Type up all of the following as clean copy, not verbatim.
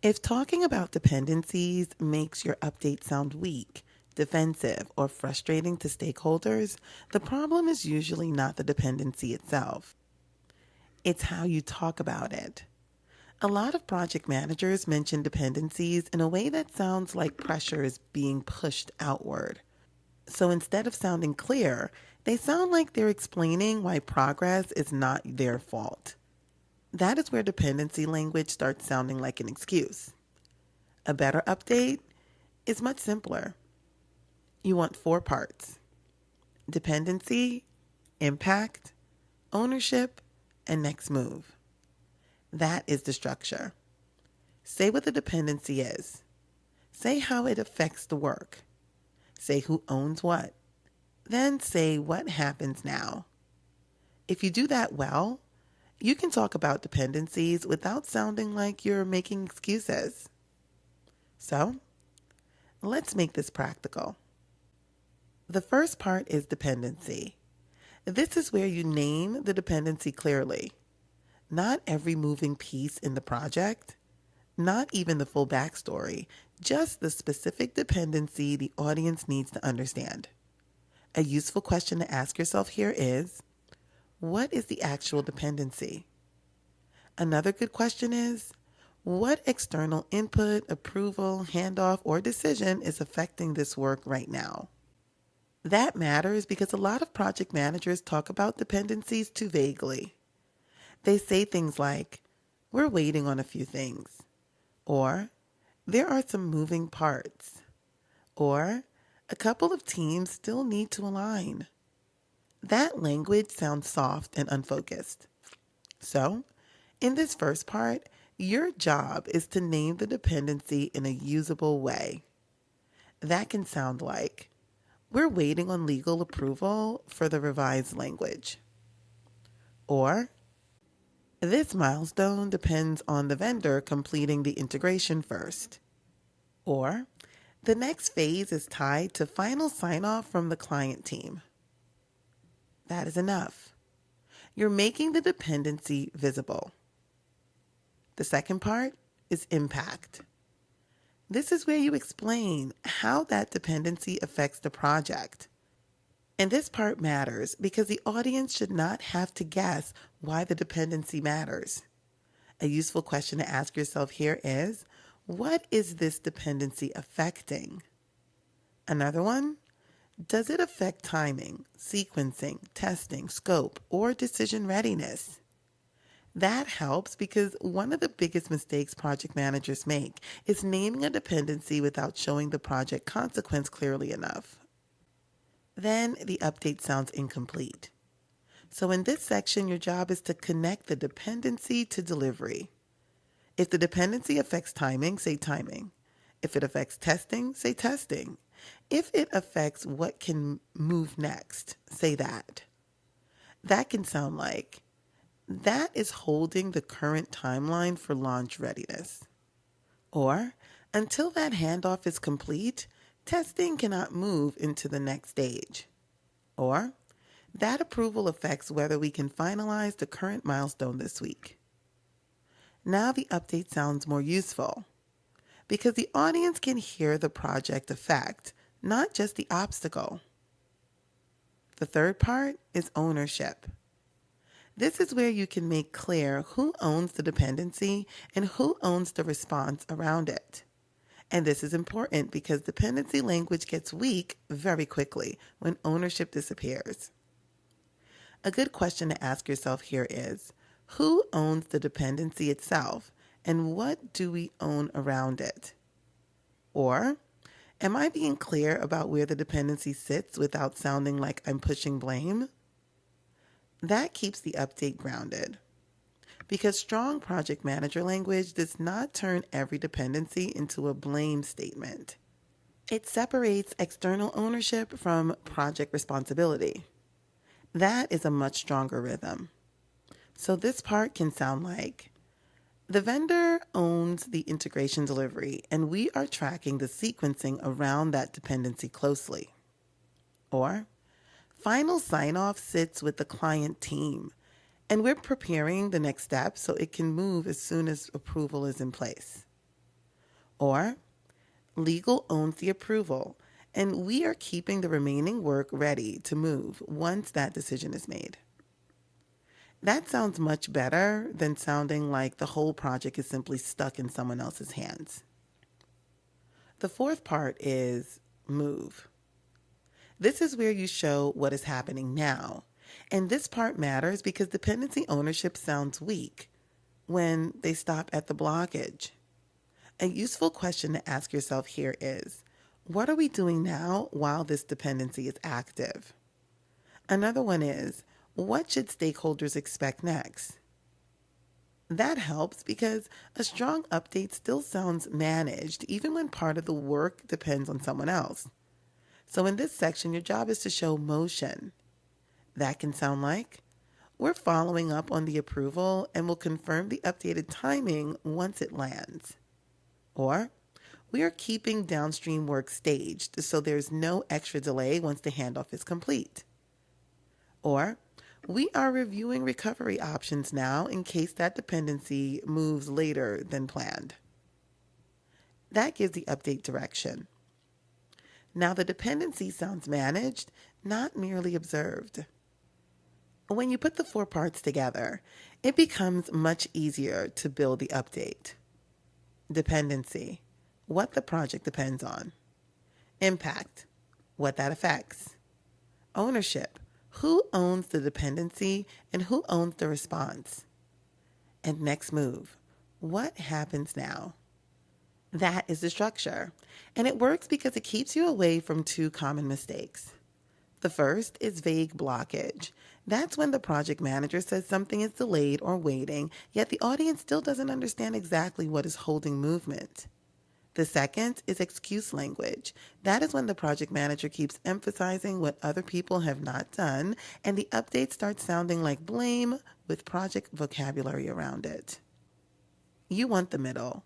If talking about dependencies makes your update sound weak, defensive, or frustrating to stakeholders, the problem is usually not the dependency itself. It's how you talk about it. A lot of project managers mention dependencies in a way that sounds like pressure is being pushed outward. So instead of sounding clear, they sound like they're explaining why progress is not their fault. That is where dependency language starts sounding like an excuse. A better update is much simpler. You want 4 parts: dependency, impact, ownership, and next move. That is the structure. Say what the dependency is. Say how it affects the work. Say who owns what. Then say what happens now. If you do that well, you can talk about dependencies without sounding like you're making excuses. So, let's make this practical. The first part is dependency. This is where you name the dependency clearly. Not every moving piece in the project, not even the full backstory, just the specific dependency the audience needs to understand. A useful question to ask yourself here is, what is the actual dependency? Another good question is, what external input, approval, handoff, or decision is affecting this work right now? That matters because a lot of project managers talk about dependencies too vaguely. They say things like, we're waiting on a few things, or there are some moving parts, or a couple of teams still need to align. That language sounds soft and unfocused. So, in this first part, your job is to name the dependency in a usable way. That can sound like, we're waiting on legal approval for the revised language. Or, this milestone depends on the vendor completing the integration first. Or, the next phase is tied to final sign-off from the client team. That is enough. You're making the dependency visible. The second part is impact. This is where you explain how that dependency affects the project. And this part matters because the audience should not have to guess why the dependency matters. A useful question to ask yourself here is, what is this dependency affecting? Another one, does it affect timing, sequencing, testing, scope, or decision readiness? That helps because one of the biggest mistakes project managers make is naming a dependency without showing the project consequence clearly enough. Then the update sounds incomplete. So in this section, your job is to connect the dependency to delivery. If the dependency affects timing, say timing. If it affects testing, say testing. If it affects what can move next, say that. That can sound like, that is holding the current timeline for launch readiness. Or, until that handoff is complete, testing cannot move into the next stage. Or, that approval affects whether we can finalize the current milestone this week. Now the update sounds more useful because the audience can hear the project effect, not just the obstacle. The third part is ownership. This is where you can make clear who owns the dependency and who owns the response around it. And this is important because dependency language gets weak very quickly when ownership disappears. A good question to ask yourself here is, who owns the dependency itself and what do we own around it? Or, am I being clear about where the dependency sits without sounding like I'm pushing blame? That keeps the update grounded. Because strong project manager language does not turn every dependency into a blame statement. It separates external ownership from project responsibility. That is a much stronger rhythm. So this part can sound like, the vendor owns the integration delivery and we are tracking the sequencing around that dependency closely. Or, final sign-off sits with the client team and we're preparing the next step so it can move as soon as approval is in place. Or legal owns the approval, and we are keeping the remaining work ready to move once that decision is made. That sounds much better than sounding like the whole project is simply stuck in someone else's hands. The fourth part is move. This is where you show what is happening now. And this part matters because dependency ownership sounds weak when they stop at the blockage. A useful question to ask yourself here is, what are we doing now while this dependency is active? Another one is, what should stakeholders expect next? That helps because a strong update still sounds managed even when part of the work depends on someone else. So in this section, your job is to show motion. That can sound like, we're following up on the approval and will confirm the updated timing once it lands. Or, we are keeping downstream work staged so there's no extra delay once the handoff is complete. Or, we are reviewing recovery options now in case that dependency moves later than planned. That gives the update direction. Now the dependency sounds managed, not merely observed. When you put the four parts together, it becomes much easier to build the update. Dependency, what the project depends on. Impact, what that affects. Ownership, who owns the dependency and who owns the response. And next move, what happens now? That is the structure, and it works because it keeps you away from two common mistakes. The first is vague blockage. That's when the project manager says something is delayed or waiting, yet the audience still doesn't understand exactly what is holding movement. The second is excuse language. That is when the project manager keeps emphasizing what other people have not done, and the update starts sounding like blame with project vocabulary around it. You want the middle,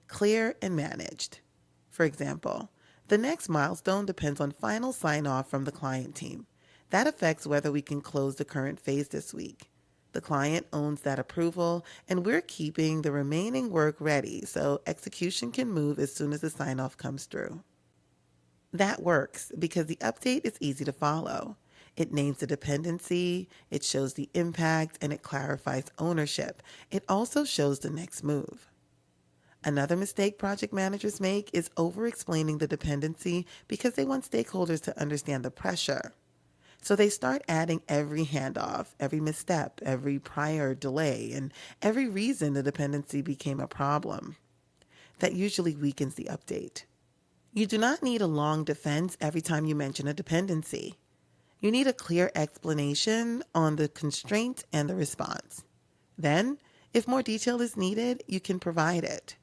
clear and managed. For example, the next milestone depends on final sign-off from the client team. That affects whether we can close the current phase this week. The client owns that approval, and we're keeping the remaining work ready so execution can move as soon as the sign-off comes through. That works because the update is easy to follow. It names the dependency, it shows the impact, and it clarifies ownership. It also shows the next move. Another mistake project managers make is over-explaining the dependency because they want stakeholders to understand the pressure. So they start adding every handoff, every misstep, every prior delay, and every reason the dependency became a problem. That usually weakens the update. You do not need a long defense every time you mention a dependency. You need a clear explanation on the constraint and the response. Then, if more detail is needed, you can provide it.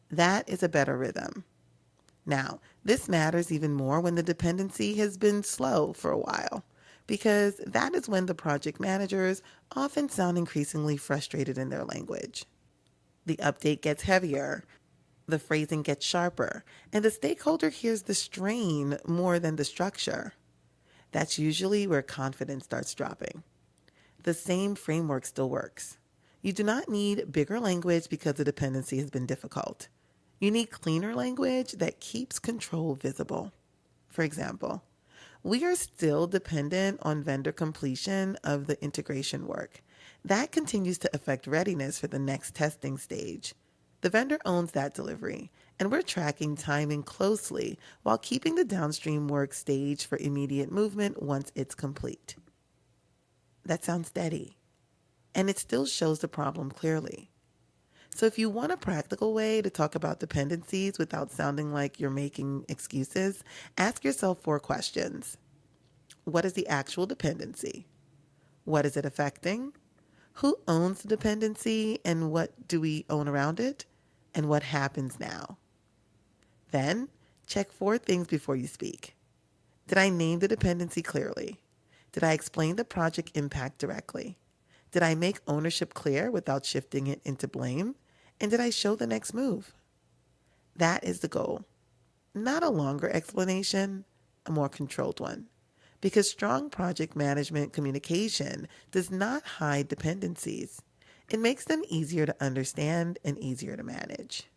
That is a better rhythm. Now, this matters even more when the dependency has been slow for a while, because that is when the project managers often sound increasingly frustrated in their language. The update gets heavier, the phrasing gets sharper, and the stakeholder hears the strain more than the structure. That's usually where confidence starts dropping. The same framework still works. You do not need bigger language because the dependency has been difficult. You need cleaner language that keeps control visible. For example, we are still dependent on vendor completion of the integration work. That continues to affect readiness for the next testing stage. The vendor owns that delivery, and we're tracking timing closely while keeping the downstream work staged for immediate movement once it's complete. That sounds steady, and it still shows the problem clearly. So if you want a practical way to talk about dependencies without sounding like you're making excuses, ask yourself 4 questions. What is the actual dependency? What is it affecting? Who owns the dependency and what do we own around it? And what happens now? Then, check 4 things before you speak. Did I name the dependency clearly? Did I explain the project impact directly? Did I make ownership clear without shifting it into blame? And did I show the next move? That is the goal. Not a longer explanation, a more controlled one. Because strong project management communication does not hide dependencies. It makes them easier to understand and easier to manage.